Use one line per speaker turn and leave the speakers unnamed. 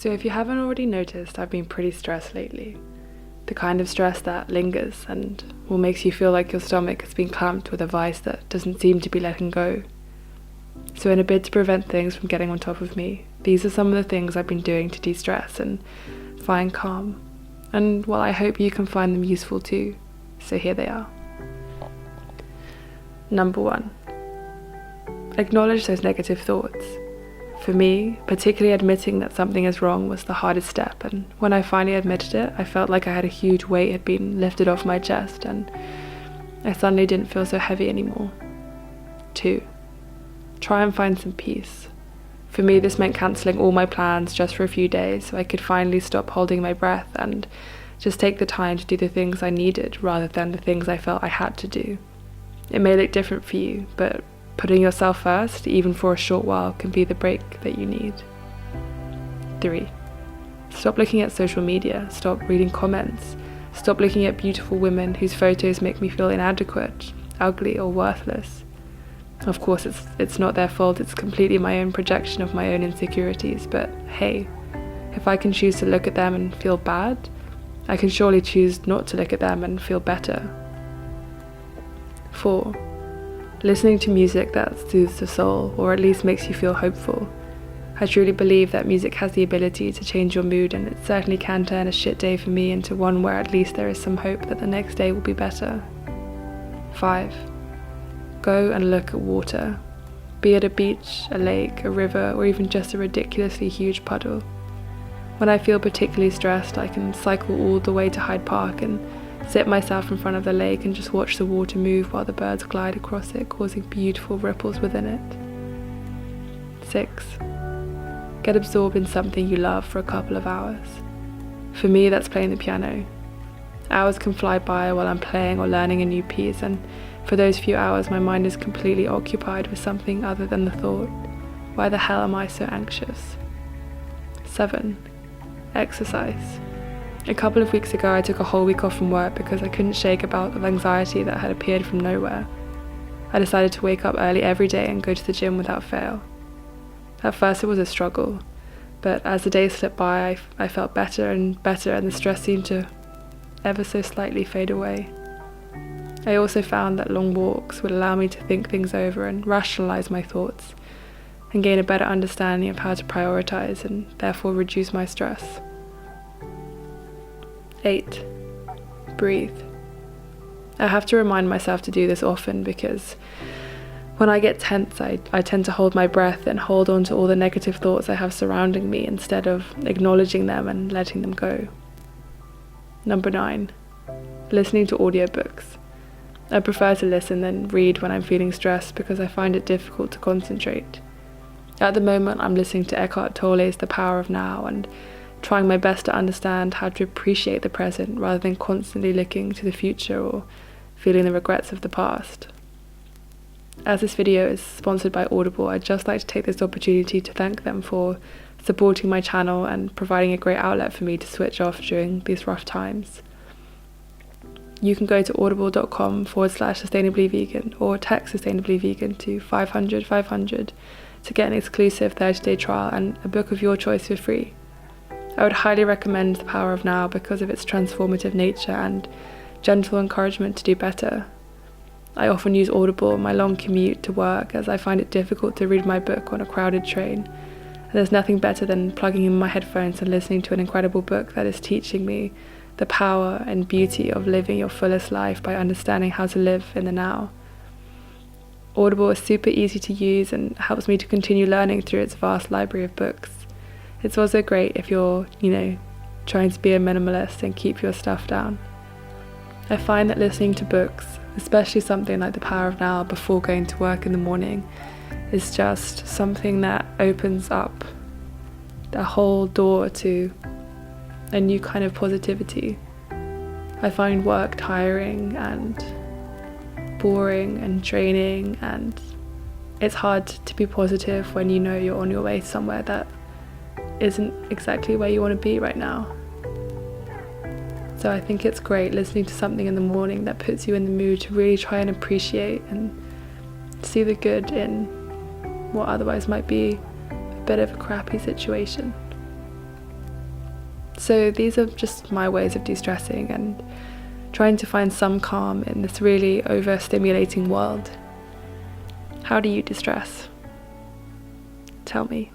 So if you haven't already noticed, I've been pretty stressed lately. The kind of stress that lingers and will makes you feel like your stomach has been clamped with a vice that doesn't seem to be letting go. So in a bid to prevent things from getting on top of me, these are some of the things I've been doing to de-stress and find calm. And well, I hope you can find them useful too. So here they are. Number 1. Acknowledge those negative thoughts. For me, particularly admitting that something is wrong was the hardest step, and when I finally admitted it, I felt like I had a huge weight had been lifted off my chest, and I suddenly didn't feel so heavy anymore. 2. Try and find some peace. For me, this meant cancelling all my plans just for a few days so I could finally stop holding my breath and just take the time to do the things I needed rather than the things I felt I had to do. It may look different for you, but putting yourself first, even for a short while, can be the break that you need. 3. Stop looking at social media, stop reading comments, stop looking at beautiful women whose photos make me feel inadequate, ugly or worthless. Of course, it's not their fault, it's completely my own projection of my own insecurities, but hey, if I can choose to look at them and feel bad, I can surely choose not to look at them and feel better. 4. Listening to music that soothes the soul, or at least makes you feel hopeful. I truly believe that music has the ability to change your mood, and it certainly can turn a shit day for me into one where at least there is some hope that the next day will be better. 5. Go and look at water. Be it a beach, a lake, a river, or even just a ridiculously huge puddle. When I feel particularly stressed, I can cycle all the way to Hyde Park and sit myself in front of the lake and just watch the water move while the birds glide across it, causing beautiful ripples within it. 6. Get absorbed in something you love for a couple of hours. For me, that's playing the piano. Hours can fly by while I'm playing or learning a new piece, and for those few hours my mind is completely occupied with something other than the thought, why the hell am I so anxious? 7. Exercise. A couple of weeks ago I took a whole week off from work because I couldn't shake a bout of anxiety that had appeared from nowhere. I decided to wake up early every day and go to the gym without fail. At first it was a struggle, but as the days slipped by I felt better and better, and the stress seemed to ever so slightly fade away. I also found that long walks would allow me to think things over and rationalize my thoughts and gain a better understanding of how to prioritize and therefore reduce my stress. 8. Breathe. I have to remind myself to do this often because when I get tense, I tend to hold my breath and hold on to all the negative thoughts I have surrounding me instead of acknowledging them and letting them go. Number 9. Listening to audiobooks. I prefer to listen than read when I'm feeling stressed because I find it difficult to concentrate. At the moment, I'm listening to Eckhart Tolle's The Power of Now and trying my best to understand how to appreciate the present rather than constantly looking to the future or feeling the regrets of the past. As this video is sponsored by Audible, I'd just like to take this opportunity to thank them for supporting my channel and providing a great outlet for me to switch off during these rough times. You can go to audible.com/sustainablyvegan or text sustainablyvegan to 500 500 to get an exclusive 30-day trial and a book of your choice for free. I would highly recommend The Power of Now because of its transformative nature and gentle encouragement to do better. I often use Audible on my long commute to work as I find it difficult to read my book on a crowded train, and there's nothing better than plugging in my headphones and listening to an incredible book that is teaching me the power and beauty of living your fullest life by understanding how to live in the now. Audible is super easy to use and helps me to continue learning through its vast library of books. It's also great if you're, trying to be a minimalist and keep your stuff down. I find that listening to books, especially something like The Power of Now before going to work in the morning, is just something that opens up the whole door to a new kind of positivity. I find work tiring and boring and draining, and it's hard to be positive when you know you're on your way somewhere that isn't exactly where you want to be right now. So I think it's great listening to something in the morning that puts you in the mood to really try and appreciate and see the good in what otherwise might be a bit of a crappy situation. So these are just my ways of de-stressing and trying to find some calm in this really overstimulating world. How do you de-stress? Tell me.